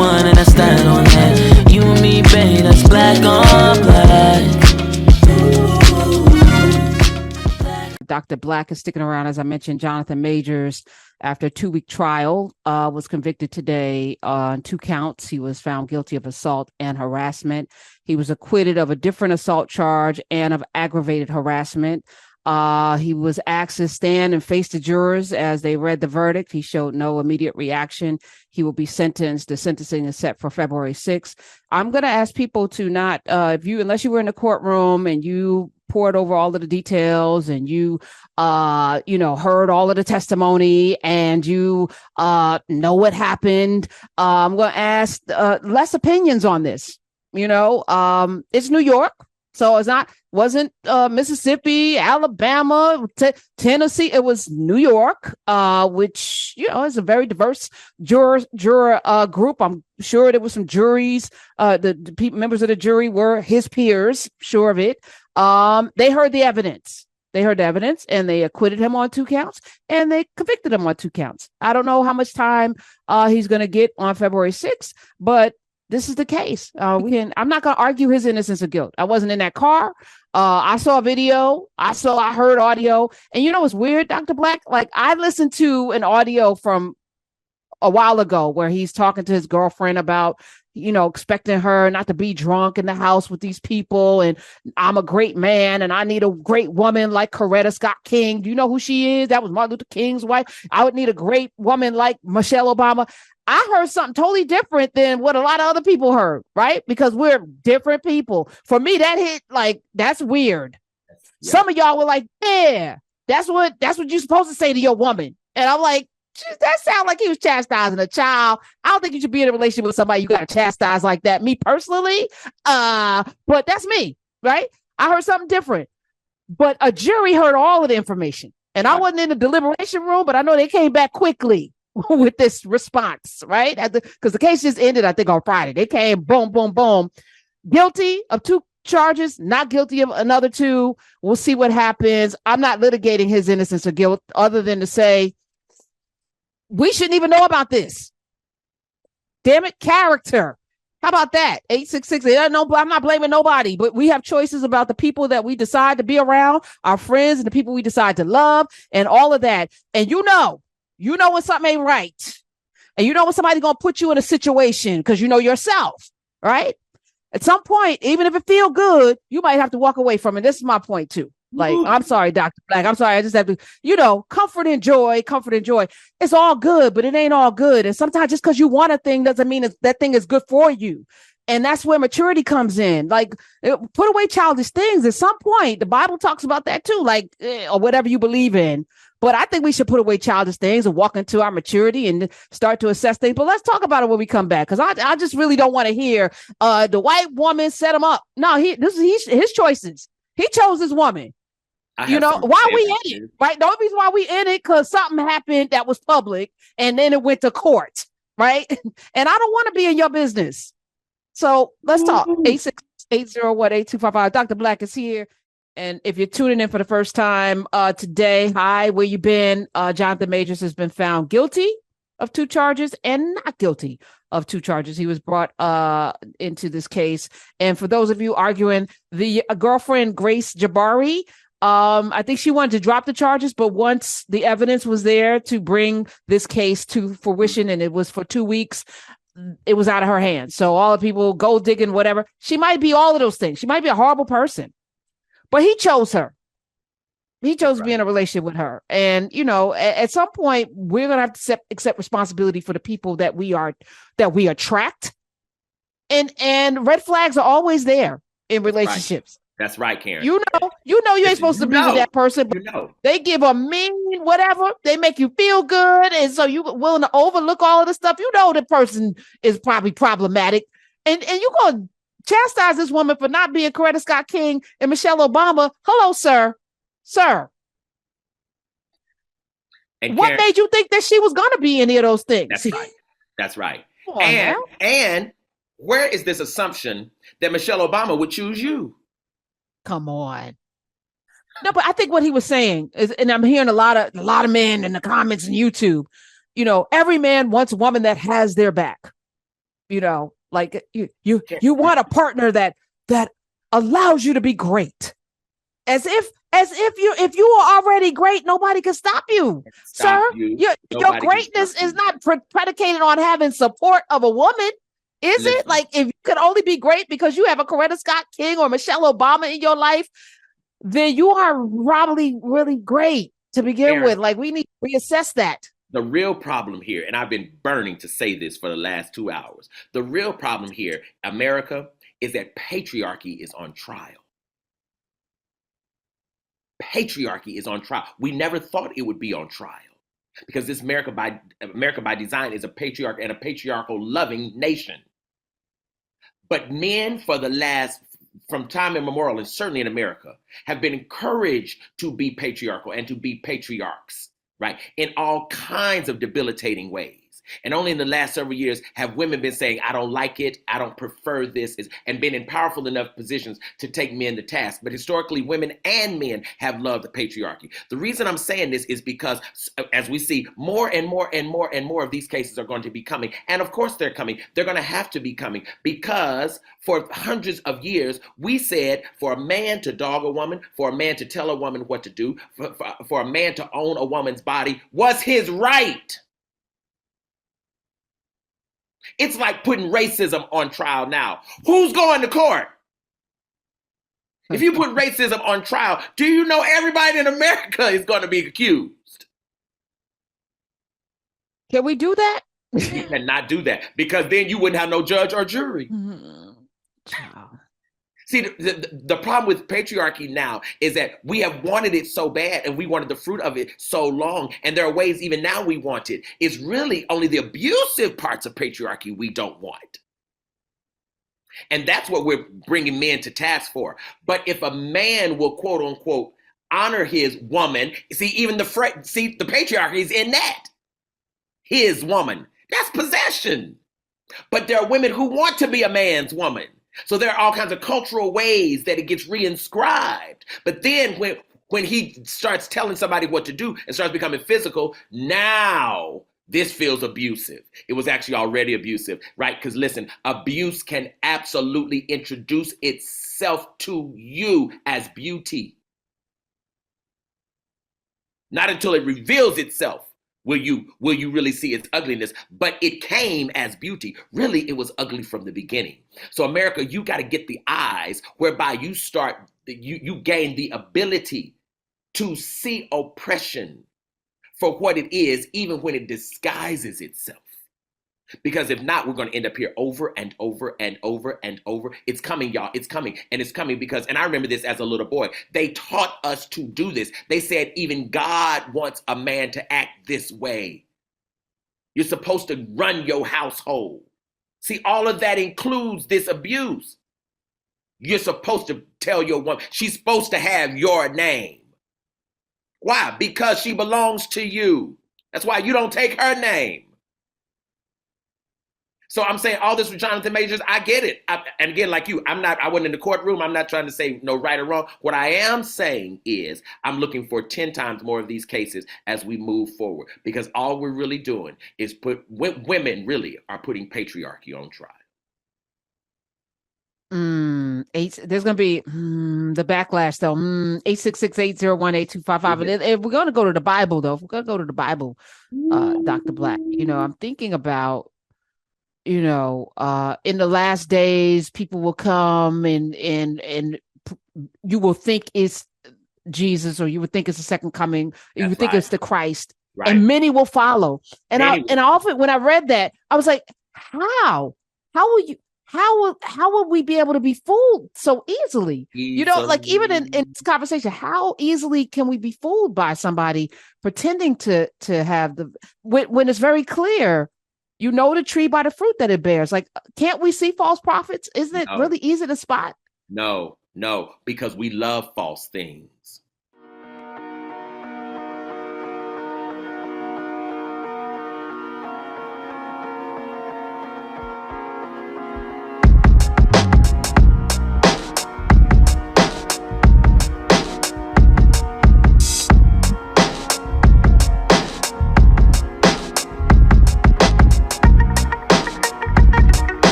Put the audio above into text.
one and I stand on that. You and me, babe, that's black on black. Dr. Black is sticking around. As I mentioned, Jonathan Majors, after a 2-week trial, was convicted today on 2 counts. He was found guilty of assault and harassment. He was acquitted of a different assault charge and of aggravated harassment. He was asked to stand and face the jurors as they read the verdict. He showed no immediate reaction. He will be sentenced. The sentencing is set for February 6th. I'm going to ask people to not, unless you were in the courtroom and you poured over all of the details and you heard all of the testimony and you know what happened, I'm going to ask less opinions on this. It's New York, so wasn't Mississippi, Alabama, Tennessee. It was New York, which is a very diverse juror group. I'm sure there was some juries. The members of the jury were his peers. Sure of it. They heard the evidence. And they acquitted him on 2 counts and they convicted him on 2 counts. I don't know how much time he's going to get on February 6th, but this is the case. I'm not going to argue his innocence or guilt. I wasn't in that car. I saw a video. I heard audio. And what's weird, Dr. Black? Like, I listened to an audio from a while ago where he's talking to his girlfriend about, expecting her not to be drunk in the house with these people. And I'm a great man and I need a great woman like Coretta Scott King. Do you know who she is? That was Martin Luther King's wife. I would need a great woman like Michelle Obama. I heard something totally different than what a lot of other people heard, right? Because we're different people. For me, that hit like, that's weird. Yeah. Some of y'all were like, yeah, that's what you're supposed to say to your woman. And I'm like, that sounds like he was chastising a child. I don't think you should be in a relationship with somebody you got to chastise like that. Me personally, but that's me, right? I heard something different. But a jury heard all of the information. And I wasn't in the deliberation room, but I know they came back quickly with this response, right? Because the case just ended, I think, on Friday. They came, boom, boom, boom. Guilty of 2 charges, not guilty of another 2. We'll see what happens. I'm not litigating his innocence or guilt other than to say, we shouldn't even know about this. Damn it, character. How about that? 866. I'm not blaming nobody, but we have choices about the people that we decide to be around, our friends and the people we decide to love and all of that. And you know when something ain't right. And when somebody's going to put you in a situation because you know yourself, right? At some point, even if it feel good, you might have to walk away from it. This is my point too. Like, I'm sorry, Dr. Black. I'm sorry. I just have to, comfort and joy. It's all good, but it ain't all good. And sometimes just because you want a thing doesn't mean that thing is good for you. And that's where maturity comes in. Like, put away childish things. At some point, the Bible talks about that too, like, or whatever you believe in. But I think we should put away childish things and walk into our maturity and start to assess things. But let's talk about it when we come back, because I just really don't want to hear the white woman set him up. No, this is his choices. He chose this woman. Why we in it, right? The only reason why we in it because something happened that was public and then it went to court, right? And I don't want to be in your business. So let's talk. 868018255. Dr. Black is here. And if you're tuning in for the first time today, hi, where you been? Jonathan Majors has been found guilty of 2 charges and not guilty of 2 charges. He was brought into this case. And for those of you arguing, the girlfriend, Grace Jabari, I think she wanted to drop the charges, but once the evidence was there to bring this case to fruition, and it was for 2 weeks, it was out of her hands. So all the people gold digging, whatever, she might be all of those things. She might be a horrible person, but he chose her. He chose to be in a relationship with her. And, at some point, we're going to have to accept responsibility for the people that we attract. And red flags are always there in relationships. That's right, Karen. You ain't supposed to be with that person, but they give a mean whatever. They make you feel good. And so you're willing to overlook all of the stuff. The person is probably problematic. And you're going to chastise this woman for not being Coretta Scott King and Michelle Obama. Hello, sir. Sir. And what made you think that she was going to be any of those things? That's right. And where is this assumption that Michelle Obama would choose you? Come on. No, but I think what he was saying is, and I'm hearing a lot of men in the comments on YouTube, every man wants a woman that has their back. Like you want a partner that allows you to be great, as if you are already great, nobody can stop you, sir. Your greatness is not predicated on having support of a woman, is it? Like, if you could only be great because you have a Coretta Scott King or Michelle Obama in your life, then you are probably really great to begin with. Like, we need to reassess that. The real problem here, and I've been burning to say this for the last 2 hours, the real problem here, America, is that patriarchy is on trial. Patriarchy is on trial. We never thought it would be on trial because this America by design is a patriarch and a patriarchal loving nation. But men from time immemorial, and certainly in America, have been encouraged to be patriarchal and to be patriarchs, right? In all kinds of debilitating ways. And only in the last several years have women been saying, I don't like it, I don't prefer this, and been in powerful enough positions to take men to task. But historically, women and men have loved the patriarchy. The reason I'm saying this is because as we see, more and more and more and more of these cases are going to be coming. And of course they're coming. They're going to have to be coming because for hundreds of years, we said for a man to dog a woman, for a man to tell a woman what to do, for a man to own a woman's body was his right. It's like putting racism on trial now. Who's going to court? If you put racism on trial, do you know everybody in America is going to be accused? Can we do that? You cannot do that because then you wouldn't have no judge or jury. See, the problem with patriarchy now is that we have wanted it so bad and we wanted the fruit of it so long. And there are ways even now we want it. It's really only the abusive parts of patriarchy we don't want. And that's what we're bringing men to task for. But if a man will, quote unquote, honor his woman, see, even the patriarchy is in that. His woman, that's possession. But there are women who want to be a man's woman. So there are all kinds of cultural ways that it gets reinscribed. But then when he starts telling somebody what to do and starts becoming physical, now this feels abusive. It was actually already abusive, right? Because listen, abuse can absolutely introduce itself to you as beauty. Not until it reveals itself will you really see its ugliness, but it came as beauty. Really, it was ugly from the beginning. So America, you got to get the eyes whereby you gain the ability to see oppression for what it is, even when it disguises itself. Because if not, we're going to end up here over and over and over and over. It's coming, y'all. It's coming. And it's coming because, and I remember this as a little boy, they taught us to do this. They said even God wants a man to act this way. You're supposed to run your household. See, all of that includes this abuse. You're supposed to tell your woman, she's supposed to have your name. Why? Because she belongs to you. That's why you don't take her name. So I'm saying all this with Jonathan Majors, I get it. And again, like you, I wasn't in the courtroom. I'm not trying to say no right or wrong. What I am saying is I'm looking for 10 times more of these cases as we move forward, because all we're really doing is women really are putting patriarchy on trial. There's going to be the backlash, though. 866-801-8255. If we're going to go to the Bible, though, if we're going to go to the Bible, Dr. Black, I'm thinking about, in the last days, people will come and you will think it's Jesus, or you would think it's the second coming. You would think it's the Christ, and many will follow. And I often, when I read that, I was like, how will we be able to be fooled so easily? Like even in this conversation, how easily can we be fooled by somebody pretending to have when it's very clear? You know the tree by the fruit that it bears. Like, can't we see false prophets? Isn't it really easy to spot? No, because we love false things.